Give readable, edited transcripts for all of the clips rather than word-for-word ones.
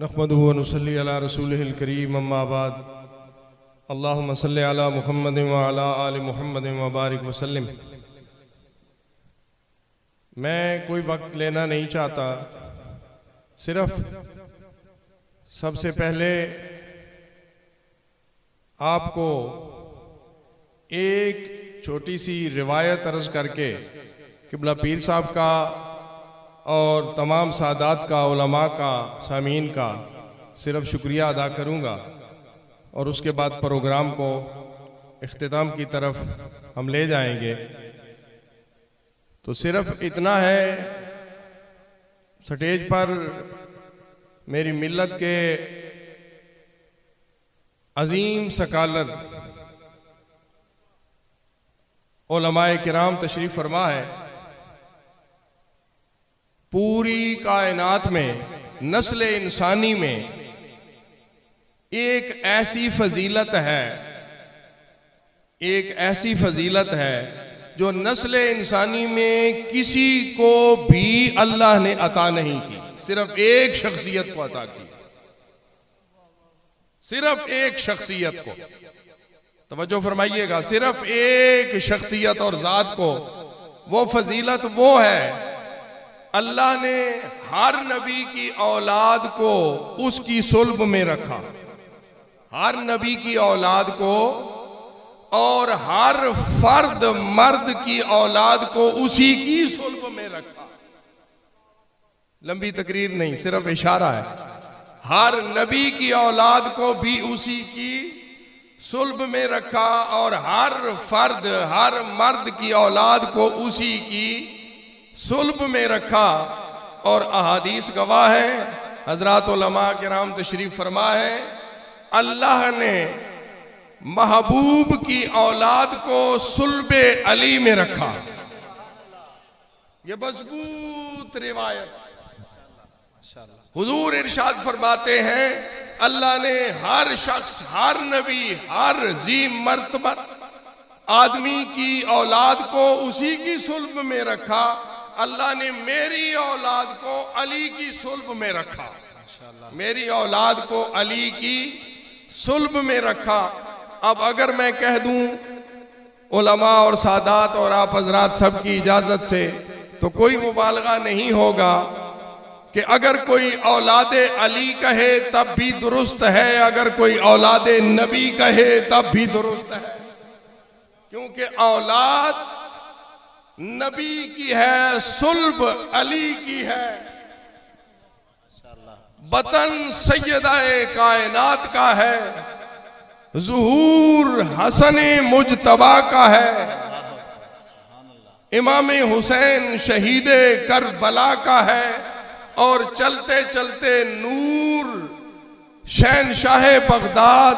नहमदुहु व नुसल्ली अला रसूलिहिल करीम अम्मा बाद। अल्लाहुम्मा सल्लि अला मुहम्मदिन व अला आलि मुहम्मदिन व बारिक वसल्लिम। मैं कोई वक्त लेना नहीं चाहता, सिर्फ सबसे पहले आपको एक छोटी सी रिवायत अर्ज करके किबला पीर साहब का और तमाम सादात का, उलमा का, सामीन का सिर्फ शुक्रिया अदा करूँगा और उसके बाद प्रोग्राम को इख्तिताम की तरफ हम ले जाएंगे। तो सिर्फ इतना है, स्टेज पर मेरी मिल्लत के अजीम सकालर उलमाए किराम तशरीफ फरमा है। पूरी कायनात में, नस्ल इंसानी में एक ऐसी फजीलत है, एक ऐसी फजीलत है जो नस्ल इंसानी में किसी को भी अल्लाह ने अता नहीं की, सिर्फ एक शख्सियत को अता की, सिर्फ एक शख्सियत को। तवज्जो फरमाइएगा, सिर्फ एक शख्सियत और जात को। वो फजीलत वो है, अल्लाह ने हर नबी की औलाद को उसकी सुल्ब में रखा, हर नबी की औलाद को, और हर फर्द मर्द की औलाद को उसी की सुल्ब में रखा। लंबी तकरीर नहीं, सिर्फ इशारा है। हर नबी की औलाद को भी उसी की सुल्ब में रखा और हर फर्द, हर मर्द की औलाद को उसी की सुल्ब में रखा। और अहादीस गवाह है, हजरात उलमा किराम तशरीफ फरमा है, अल्लाह ने महबूब की औलाद को सुल्बे अली में रखा। ये मजबूत रिवायत। हुजूर इरशाद फरमाते हैं, अल्लाह ने हर शख्स, हर नबी, हर जी मर्तबा आदमी की औलाद को उसी की सुल्ब में रखा। अल्लाह ने मेरी औलाद को अली की सुल्ब में रखा, मेरी औलाद को अली की सुल्ब में रखा। अब अगर मैं कह दूं उलमा और सादात और आप हजरात सब की इजाजत से, तो कोई मुबालगा नहीं होगा कि अगर कोई औलादे अली कहे तब भी दुरुस्त है, अगर कोई औलादे नबी कहे तब भी दुरुस्त है, क्योंकि औलाद नबी की है, सुल्ब अली की है। बतन सैयदाए कायनात का है, ज़ुहूर हसन मुजतबा का है, इमाम हुसैन शहीदे करबला का है, और चलते चलते नूर शहनशाह बगदाद,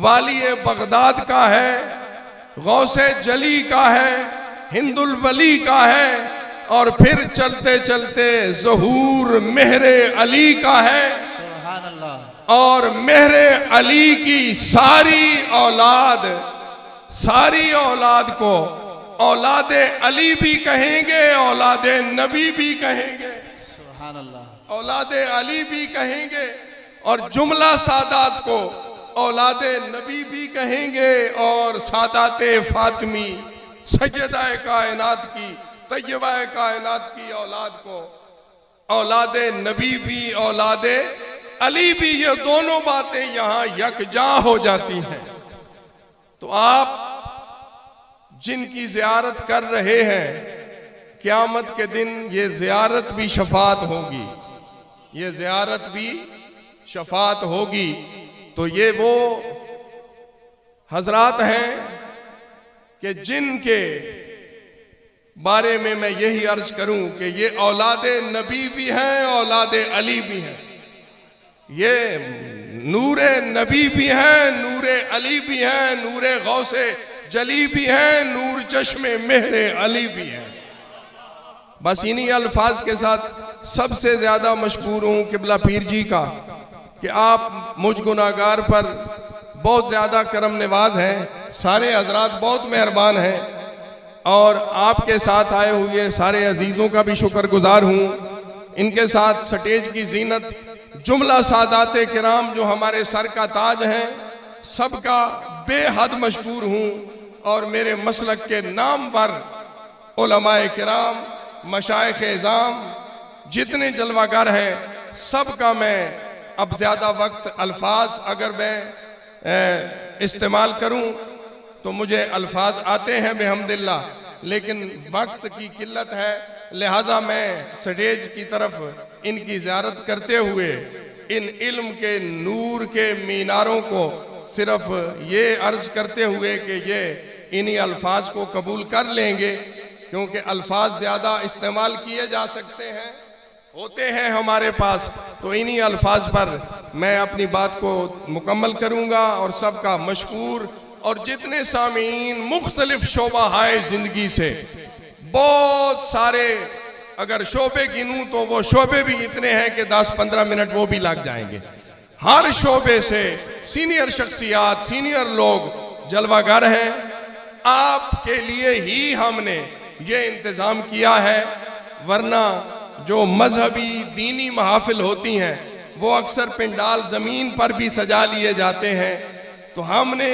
वाली बगदाद का है, गौसे जली का है, हिंदुल वली का है, और फिर चलते चलते ज़हूर मेहरे अली का है। सुभान अल्लाह। और मेहरे अली की सारी औलाद को औलादे अली भी कहेंगे, औलादे नबी भी कहेंगे, सुभान अल्लाह, औलादे अली भी कहेंगे, और जुमला सादात को औलादे नबी भी कहेंगे, और सादाते फातिमी सैयदाए कायनात की, तैयबाए कायनात की औलाद को औलादे नबी भी, औलादे अली भी, ये दोनों बातें यहां यकजा हो जाती हैं। तो आप जिनकी जियारत कर रहे हैं, क़यामत के दिन ये जियारत भी शफात होगी, ये जियारत भी शफात होगी। तो ये वो हजरात हैं कि जिनके बारे में मैं यही अर्ज करूं कि ये औलादे नबी भी हैं, औलादे अली भी हैं, ये नूरे नबी भी हैं, नूरे अली भी हैं, नूरे गौसे जली भी हैं, नूर चश्मे मेहरे अली भी हैं। बस इन्हीं अल्फाज के साथ सबसे ज्यादा मशकूर हूं किबला पीर जी का कि आप मुझ गुनाहगार पर बहुत ज्यादा करम नवाज हैं। सारे हजरात बहुत मेहरबान हैं और आपके साथ आए हुए सारे अजीजों का भी शुक्रगुजार हूं इनके साथ स्टेज की जीनत जुमला सादाते किराम जो हमारे सर का ताज हैं, सबका बेहद मशकूर हूँ। और मेरे मसलक के नाम पर उलमाए किराम, मशाइख इज़ाम, जितने जलवागर हैं, सबका मैं अब ज़्यादा वक्त अल्फाज अगर मैं इस्तेमाल करूं तो मुझे अल्फाज आते हैं बेहम्दिल्लाह, लेकिन वक्त की किल्लत है, लिहाजा मैं स्टेज की तरफ इनकी ज़ियारत करते हुए इन इल्म के नूर के मीनारों को सिर्फ ये अर्ज करते हुए कि ये इन्हीं अल्फाज को कबूल कर लेंगे, क्योंकि अल्फाज ज़्यादा इस्तेमाल किए जा सकते हैं, होते हैं हमारे पास, तो इन्हीं अल्फाज पर मैं अपनी बात को मुकम्मल करूँगा। और सबका मशकूर, और जितने सामीन मुख्तलिफ शोबा है ज़िंदगी से, बहुत सारे अगर शोबे गिनूँ तो वो शोबे भी इतने हैं कि 10-15 मिनट वो भी लग जाएंगे। हर शोबे से सीनियर शख्सियात, सीनियर लोग जलवागर हैं। आपके लिए ही हमने ये इंतज़ाम किया है, वरना जो मजहबी दीनी महफिल होती हैं वो अक्सर पिंडाल ज़मीन पर भी सजा लिए जाते हैं। तो हमने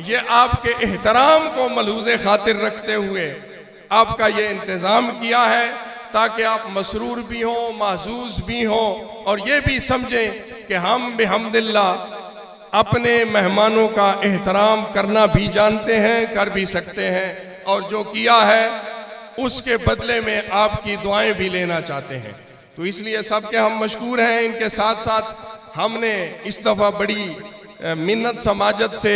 ये आपके एहतराम को मलहूज़ खातिर रखते हुए आपका ये इंतज़ाम किया है, ताकि आप मसरूर भी हों, महसूस भी हों, और ये भी समझें कि हम बिहम्दिल्लाह अपने मेहमानों का एहतराम करना भी जानते हैं, कर भी सकते हैं, और जो किया है उसके बदले में आपकी दुआएं भी लेना चाहते हैं। तो इसलिए सबके हम मशकूर हैं। इनके साथ साथ हमने इस दफ़ा बड़ी मिन्नत समाजत से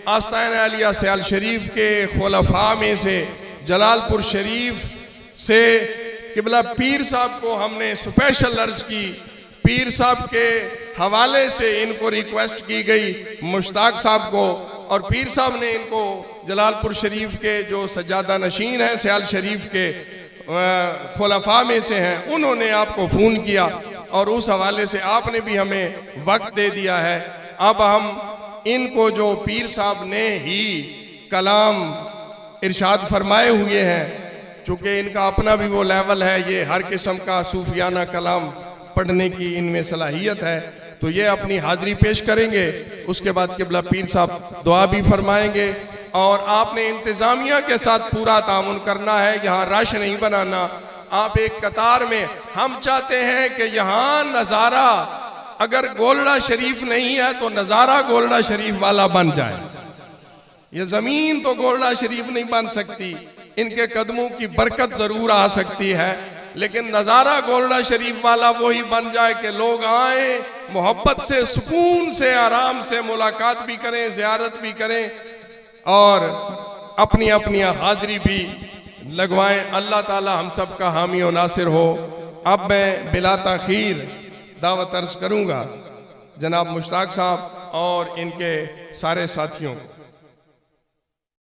आस्तान आलिया सयाल शरीफ के खुलफा में से जलालपुर शरीफ से किबला पीर साहब को हमने स्पेशल अर्ज की, पीर साहब के हवाले से इनको रिक्वेस्ट की गई मुश्ताक साहब को, और पीर साहब ने इनको जलालपुर शरीफ के जो सज्जादा नशीन हैं सयाल शरीफ के खुलफा में से हैं, उन्होंने आपको फ़ोन किया और उस हवाले से आपने भी हमें वक्त दे दिया है। अब हम इनको जो पीर साहब ने ही कलाम इरशाद फरमाए हुए हैं, चूँकि इनका अपना भी वो लेवल है, ये हर किस्म का सूफियाना कलाम पढ़ने की इनमें सलाहियत है, तो ये अपनी हाज़िरी पेश करेंगे। उसके बाद किबला पीर साहब दुआ भी फरमाएंगे, और आपने इंतज़ामिया के साथ पूरा तामुन करना है, यहाँ रश नहीं बनाना। आप एक कतार में, हम चाहते हैं कि यहाँ नज़ारा अगर गोलड़ा शरीफ नहीं है तो नज़ारा गोलड़ा शरीफ वाला बन जाए। ये ज़मीन तो गोलड़ा शरीफ नहीं बन सकती, इनके कदमों की बरकत ज़रूर आ सकती है, लेकिन नज़ारा गोलड़ा शरीफ वाला वही बन जाए कि लोग आए, मोहब्बत से, सुकून से, आराम से मुलाकात भी करें, ज़ियारत भी करें, और अपनी अपनी हाज़िरी भी लगवाएं। अल्लाह ताला हम सब का हामी और नासिर हो। अब मैं बिला ताख़ीर दावत अर्ज़ करूँगा जनाब मुश्ताक साहब और इनके सारे साथियों को।